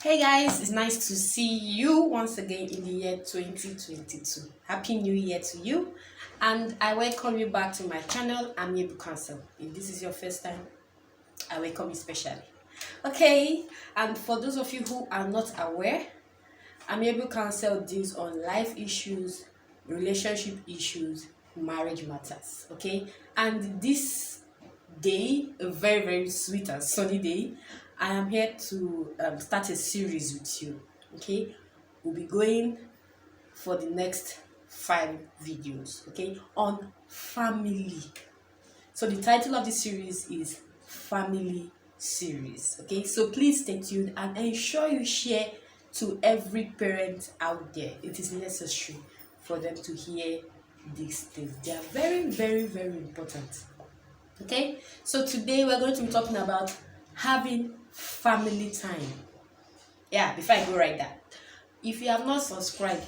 Hey guys, it's nice to see you once again in the year 2022. Happy New Year to you, and I welcome you back to my channel, Amiable Council. If this is your first time, I welcome you specially. Okay, and for those of you who are not aware, Amiable Council deals on life issues, relationship issues, marriage matters. Okay, and this day, a very sweet and sunny day, I am here to start a series with you. Okay, we'll be going for the next 5 videos, okay, on family. So the title of the series is Family Series. Okay, so please stay tuned and ensure you share to every parent out there. It is necessary for them to hear these things. They are very important. Okay, so today we're going to be talking about having family time. Yeah, before I go right there, if you have not subscribed,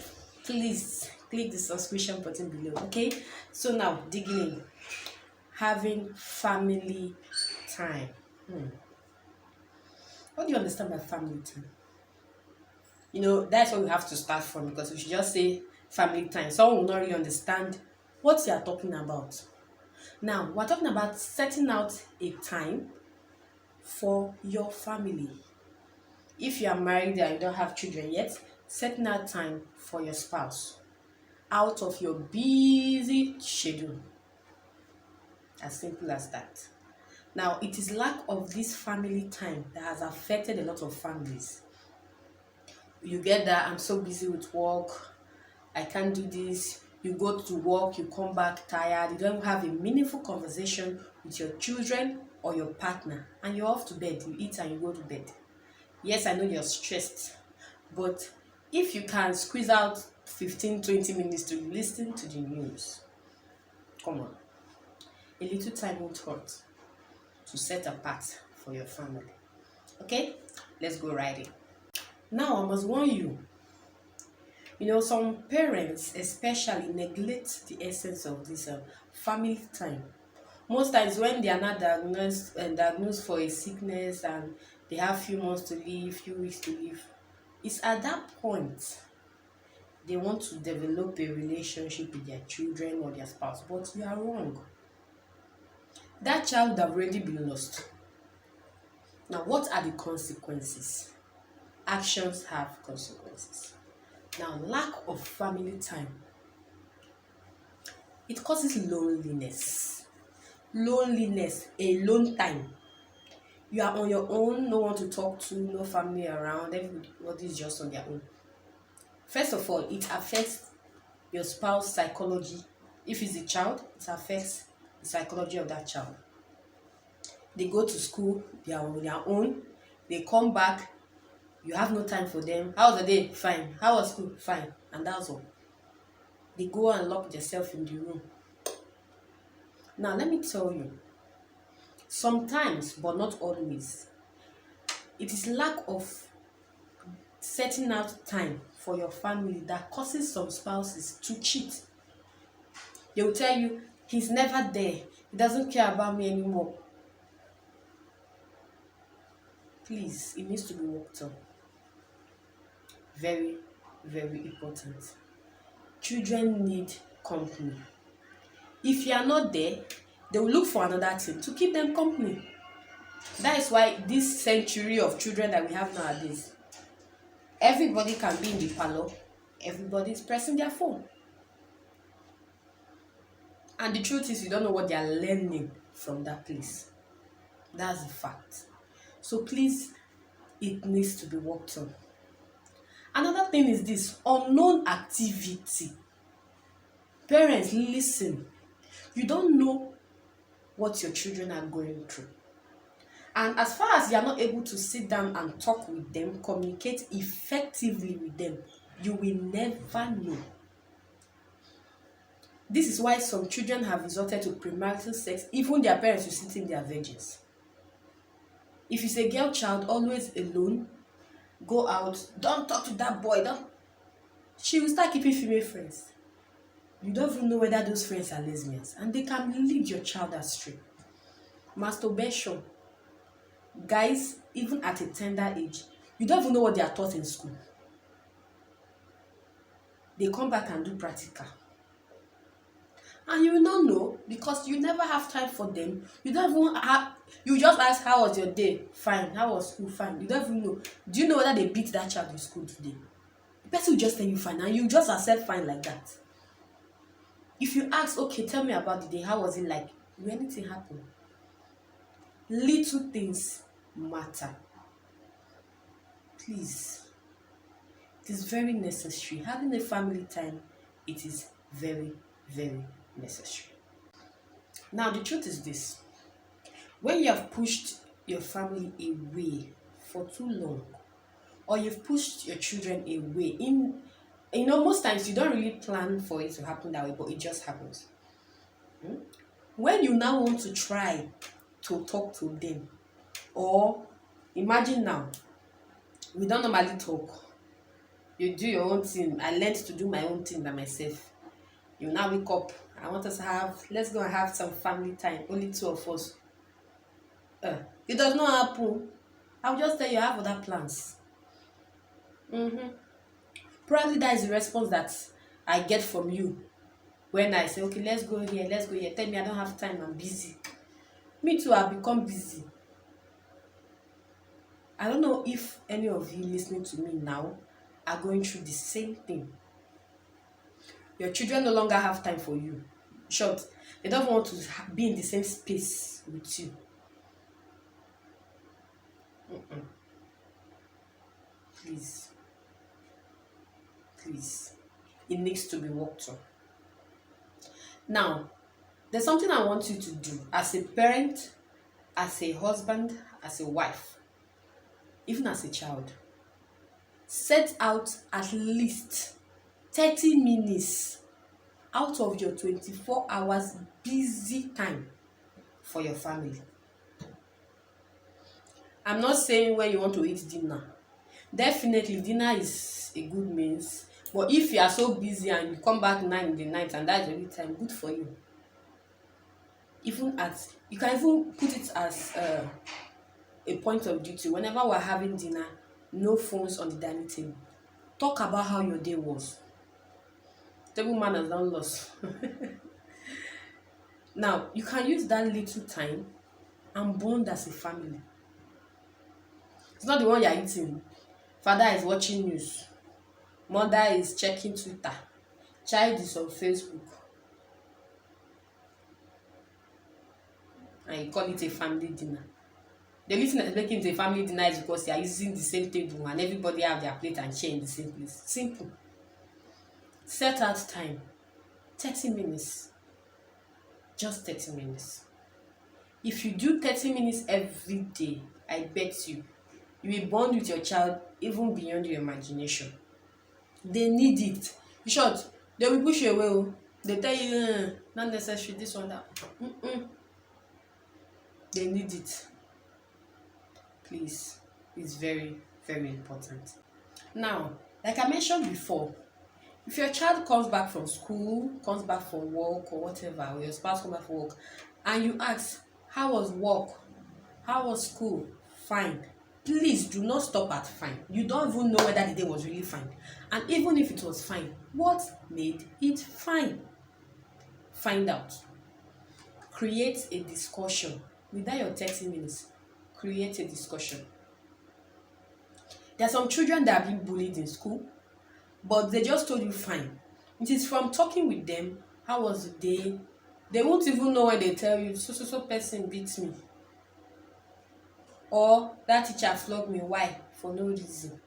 please click the subscription button below. Okay, so now digging in, having family time. What do you understand by family time? That's where we have to start from, because we should just say family time, someone will not really understand what you are talking about. Now, we're talking about setting out a time for your family. If you are married and you don't have children yet, setting out time for your spouse out of your busy schedule. As simple as that. Now, it is lack of this family time that has affected a lot of families. You get that I'm so busy with work, I can't do this. You go to work, you come back tired, you don't have a meaningful conversation with your children or your partner, and you're off to bed. You eat and you go to bed. Yes, I know you're stressed, but if you can squeeze out 15-20 minutes to listen to the news, come on, a little time won't hurt to set apart for your family. Okay, let's go right in. Now, I must warn you, some parents especially neglect the essence of this family time. Most times when they are not diagnosed for a sickness and they have few months to live, few weeks to live, it's at that point they want to develop a relationship with their children or their spouse. But you are wrong. That child would have already been lost. Now, what are the consequences? Actions have consequences. Now, lack of family time, it causes loneliness. Alone time. You are on your own, no one to talk to, no family around, everybody is just on their own. First of all, it affects your spouse's psychology. If it's a child, it affects the psychology of that child. They go to school, they are on their own, they come back, you have no time for them. How was the day? Fine. How was school? Fine. And that's all. They go and lock themselves in the room. Now, let me tell you, sometimes, but not always, it is lack of setting out time for your family that causes some spouses to cheat. They will tell you, he's never there, he doesn't care about me anymore. Please, it needs to be worked on. Very important. Children need company. If you are not there, they will look for another thing to keep them company. That is why this century of children that we have nowadays, everybody can be in the parlor, everybody is pressing their phone. And the truth is, you don't know what they are learning from that place. That's the fact. So please, it needs to be worked on. Another thing is this unknown activity. Parents, listen. You don't know what your children are going through. And as far as you are not able to sit down and talk with them, communicate effectively with them, you will never know. This is why some children have resorted to premarital sex, even their parents will sit in their virgins. If it's a girl child, always alone, go out, don't talk to that boy, she will start keeping female friends. You don't even know whether those friends are lesbians, and they can lead your child astray. Masturbation. Guys, even at a tender age, You don't even know what they are taught in school. They come back and do practical. And you will not know because you never have time for them. You don't even have, you just ask, how was your day? Fine. How was school? Fine. You don't even know. Do you know whether they beat that child in school today? The person will just tell you fine and you just accept fine like that. If you ask, okay, tell me about the day, how was it like? Will anything happen? Little things matter. Please. It is very necessary. Having a family time, it is very, very necessary. Now, the truth is this. When you have pushed your family away for too long, or you've pushed your children away, most times you don't really plan for it to happen that way, but it just happens. When you now want to try to talk to them, or imagine now, we don't normally talk. You do your own thing. I learned to do my own thing by myself. You now wake up. I want us to let's go and have some family time. Only two of us. It does not happen. I'll just tell you I have other plans. Probably that is the response that I get from you when I say, okay, let's go here, let's go here. Tell me I don't have time, I'm busy. Me too, I've become busy. I don't know if any of you listening to me now are going through the same thing. Your children no longer have time for you. Short, they don't want to be in the same space with you. Please. It needs to be worked on. Now, there's something I want you to do as a parent, as a husband, as a wife, even as a child. Set out at least 30 minutes out of your 24 hours busy time for your family. I'm not saying when you want to eat dinner. Definitely dinner is a good means, but if you are so busy and you come back 9 in the night and that's the only time, good for you. You can even put it as a point of duty. Whenever we're having dinner, no phones on the dining table. Talk about how your day was. Table manners don't lost. Now, you can use that little time and bond as a family. It's not the one you're eating. Father is watching news. Mother is checking Twitter. Child is on Facebook. And you call it a family dinner. The reason that making it a family dinner is because they are using the same table and everybody have their plate and chair in the same place. Simple. Set out time. 30 minutes. Just 30 minutes. If you do 30 minutes every day, I bet you will bond with your child even beyond your imagination. They need it. In short, they will push you away. They tell you, not necessary, this one, that. They need it. Please. It's very, very important. Now, like I mentioned before, if your child comes back from school, comes back from work or whatever, or your spouse comes back from work, and you ask, how was work? How was school? Fine. Please do not stop at fine. You don't even know whether the day was really fine. And even if it was fine, what made it fine? Find out. Create a discussion. Within your 30 minutes, create a discussion. There are some children that are being bullied in school, but they just told you fine. It is from talking with them, how was the day? They won't even know when they tell you, so person beats me. Or that teacher flogged me. Why? For no reason.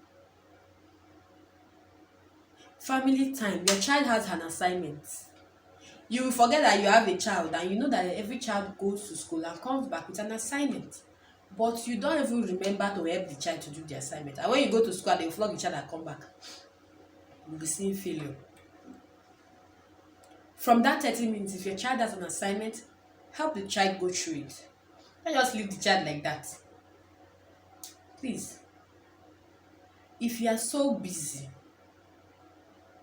Family time. Your child has an assignment. You will forget that you have a child and you know that every child goes to school and comes back with an assignment. But you don't even remember to help the child to do the assignment. And when you go to school, they will flog the child and come back. You'll be seeing failure. From that 30 minutes, if your child has an assignment, help the child go through it. Don't just leave the child like that. Please, if you are so busy,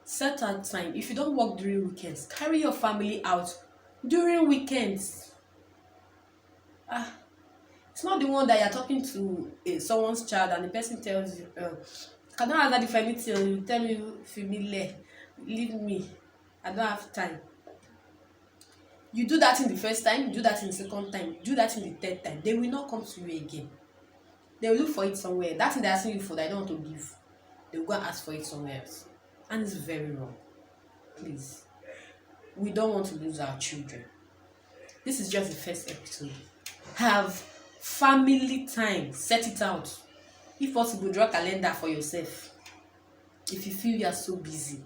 set out time. If you don't work during weekends, carry your family out during weekends. It's It's not the one that you're talking to someone's child and the person tells you, I don't have that if I need to, you tell me, Fimile, leave me, I don't have time. You do that in the first time, you do that in the second time, you do that in the third time, they will not come to you again. They will look for it somewhere. That thing they're asking you for that I don't want to give, they will go and ask for it somewhere else. And it's very wrong. Please. We don't want to lose our children. This is just the first episode. Have family time. Set it out. If possible, draw a calendar for yourself. If you feel you are so busy,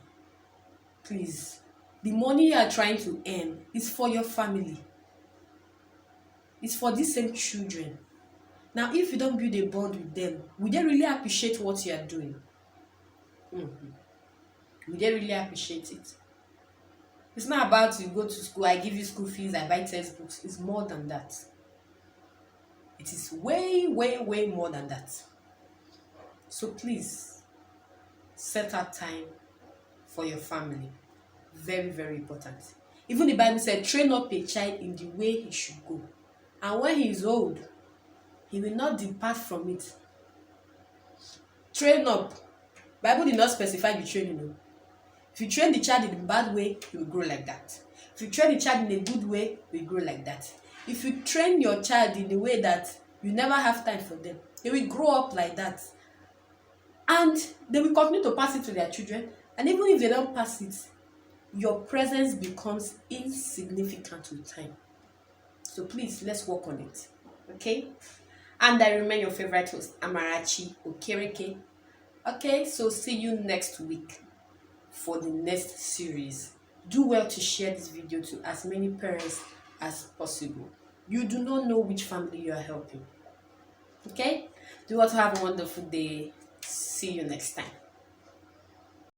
please. The money you are trying to earn is for your family. It's for these same children. Now, if you don't build a bond with them, will they really appreciate what you are doing? Will they really appreciate it? It's not about you go to school, I give you school fees, I buy textbooks. It's more than that. It is way, way, way more than that. So please, set out time for your family. Very, very important. Even the Bible said, train up a child in the way he should go. And when he is old, he will not depart from it. Train up. Bible did not specify the training. If you train the child in a bad way, he will grow like that. If you train the child in a good way, he will grow like that. If you train your child in a way that you never have time for them, they will grow up like that. And they will continue to pass it to their children. And even if they don't pass it, your presence becomes insignificant with time. So please, let's work on it. Okay? And I remain your favorite host, Amarachi Okereke. Okay, so see you next week for the next series. Do well to share this video to as many parents as possible. You do not know which family you are helping. Okay? Do want to have a wonderful day. See you next time.